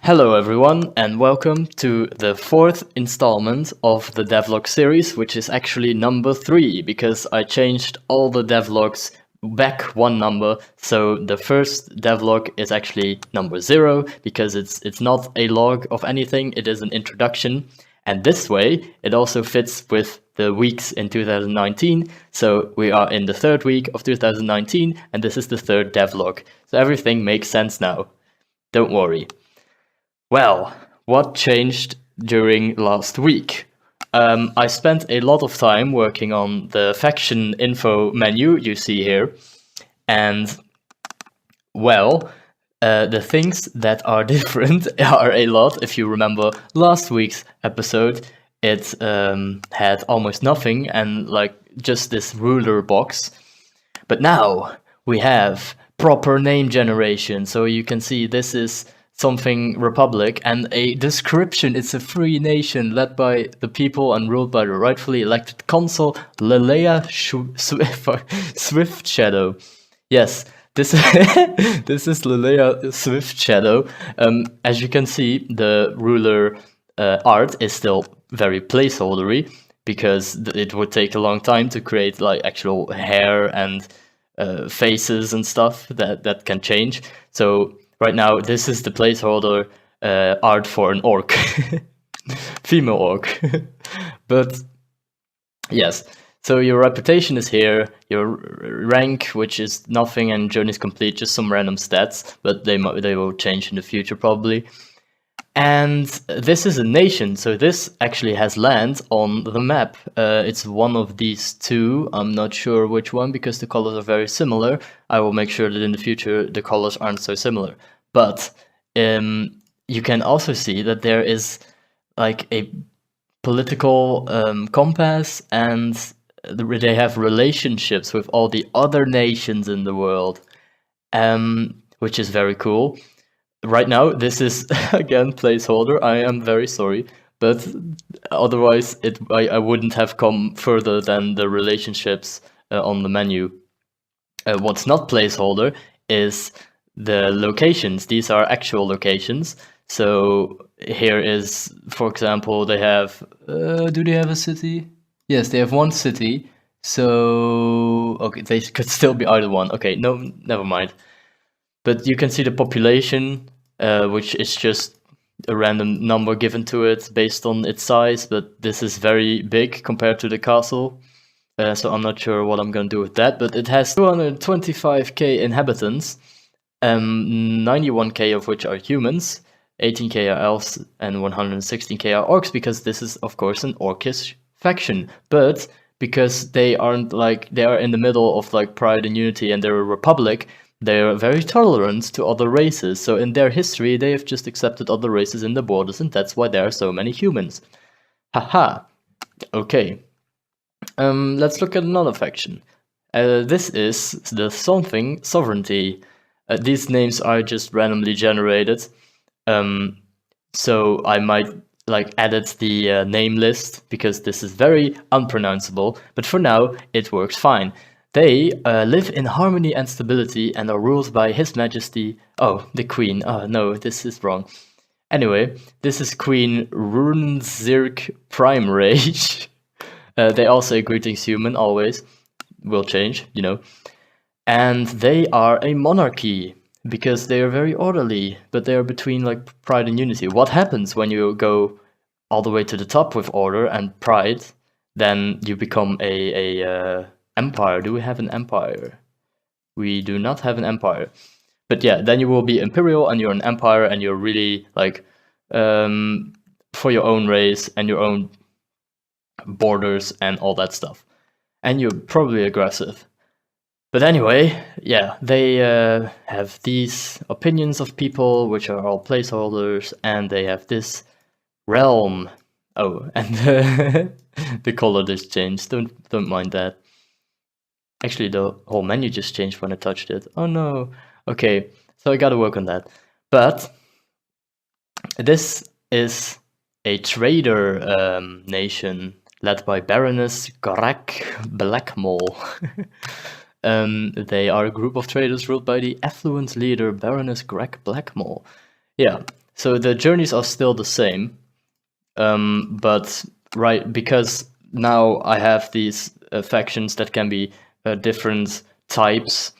Hello everyone, and welcome to the fourth installment of the devlog series, which is actually number 3, because I changed all the devlogs back one number, so the first devlog is actually number 0, because it's not a log of anything, it is an introduction, and this way it also fits with the weeks in 2019, so we are in the third week of 2019, and this is the third devlog, so everything makes sense now. Don't worry. Well, what changed during last week? I spent a lot of time working on the faction info menu you see here, and well, the things that are different are a lot. If you remember last week's episode, it had almost nothing and like just this ruler box, but now we have proper name generation, so you can see this is something republic and a description. It's a free nation led by the people and ruled by the rightfully elected consul Lelea Swift Shadow. Yes, this this is Lelea Swift Shadow. As you can see, the ruler art is still very placeholdery because it would take a long time to create like actual hair and faces and stuff that can change. So right now, this is the placeholder art for an orc, female orc. But yes, so your reputation is here, your rank, which is nothing, and journey's complete, just some random stats, but they will change in the future probably. And this is a nation, so this actually has land on the map. It's one of these two. I'm not sure which one because the colors are very similar. I will make sure that in the future the colors aren't so similar. But you can also see that there is like a political compass, and they have relationships with all the other nations in the world, which is very cool. Right now, this is again placeholder. I am very sorry, but otherwise I wouldn't have come further than the relationships on the menu. What's not placeholder is the locations. These are actual locations. So here is, for example, they have. Do they have a city? Yes, they have one city. So okay, they could still be either one. Okay, no, never mind. But you can see the population, which is just a random number given to it based on its size, but this is very big compared to the castle. So I'm not sure what I'm going to do with that, but it has 225k inhabitants, 91k of which are humans, 18k are elves, and 116k are orcs, because this is, of course, an orcish faction. But because they aren't like, they are in the middle of like pride and unity and they're a republic, they're very tolerant to other races, so in their history they have just accepted other races in the borders, and that's why there are so many humans. Haha. Okay. Let's look at another faction. This is the something sovereignty. These names are just randomly generated. So I might like edit the name list because this is very unpronounceable, but for now it works fine. They live in harmony and stability and are ruled by His Majesty. Oh, the Queen. Oh, no, this is wrong. Anyway, this is Queen Runzirk Prime Rage. They all say greetings human, always. Will change, you know. And they are a monarchy because they are very orderly, but they are between like pride and unity. What happens when you go all the way to the top with order and pride? Then you become a empire. Do we have an empire? We do not have an empire. But yeah, then you will be imperial and you're an empire and you're really like for your own race and your own borders and all that stuff. And you're probably aggressive. But anyway, yeah, they have these opinions of people, which are all placeholders, and they have this realm. Oh, and the color just changed. Don't mind that. Actually, the whole menu just changed when I touched it. Oh no. Okay, so I gotta work on that. But this is a trader nation led by Baroness Garak Blackmole. They are a group of traders ruled by the affluent leader Baroness Greg Blackmole. Yeah, So the journeys are still the same, but because now I have these factions that can be different types,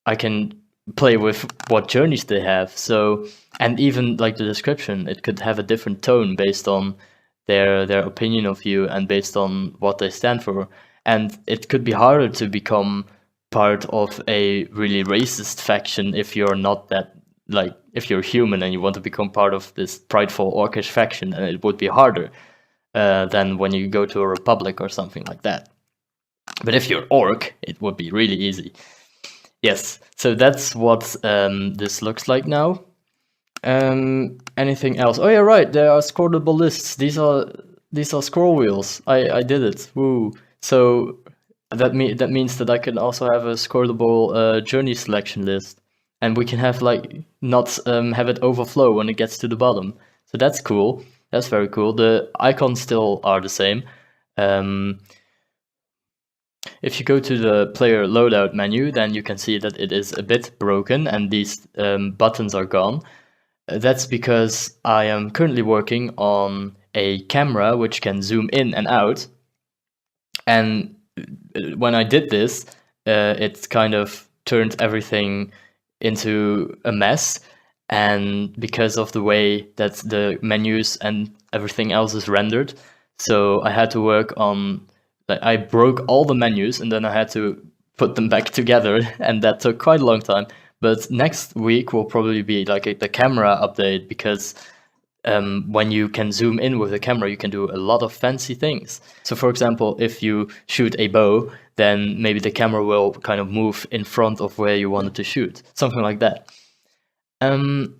I can play with what journeys they have. So, and even like the description, it could have a different tone based on their opinion of you and based on what they stand for. And it could be harder to become part of a really racist faction if you're not that, like, if you're human and you want to become part of this prideful orcish faction, and it would be harder than when you go to a republic or something like that. But if you're orc, it would be really easy. Yes, so that's what this looks like now. Anything else? Oh yeah, right. There are scrollable lists. These are scroll wheels. I did it. Woo! So that means that I can also have a scrollable journey selection list, and we can have like not have it overflow when it gets to the bottom. So that's cool. That's very cool. The icons still are the same. If you go to the player loadout menu, then you can see that it is a bit broken and these buttons are gone. That's because I am currently working on a camera which can zoom in and out. And when I did this, it kind of turned everything into a mess. And because of the way that the menus and everything else is rendered, so I had to work on, like, I broke all the menus and then I had to put them back together, and that took quite a long time. But next week will probably be like the camera update, because when you can zoom in with the camera, you can do a lot of fancy things. So for example, if you shoot a bow, then maybe the camera will kind of move in front of where you wanted to shoot, something like that. And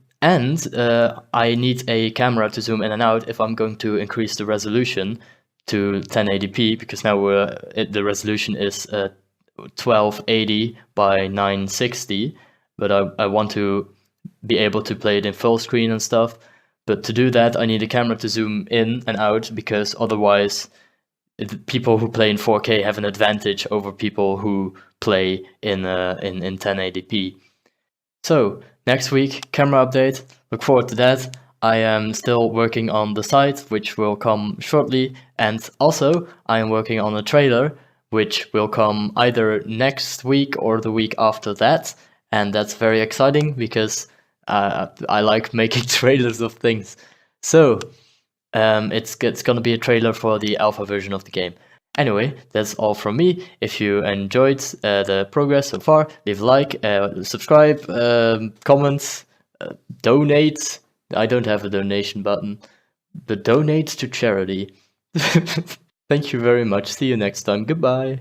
I need a camera to zoom in and out if I'm going to increase the resolution to 1080p, because now the resolution is 1280 by 960, but I want to be able to play it in full screen and stuff. But to do that, I need a camera to zoom in and out, because otherwise people who play in 4K have an advantage over people who play in 1080p. So next week, camera update. Look forward to that. I am still working on the site, which will come shortly, and also I am working on a trailer, which will come either next week or the week after that, and that's very exciting because I like making trailers of things. So it's gonna be a trailer for the alpha version of the game. Anyway, that's all from me. If you enjoyed the progress so far, leave a like, subscribe, comment, donate. I don't have a donation button, but donate to charity. Thank you very much. See you next time. Goodbye.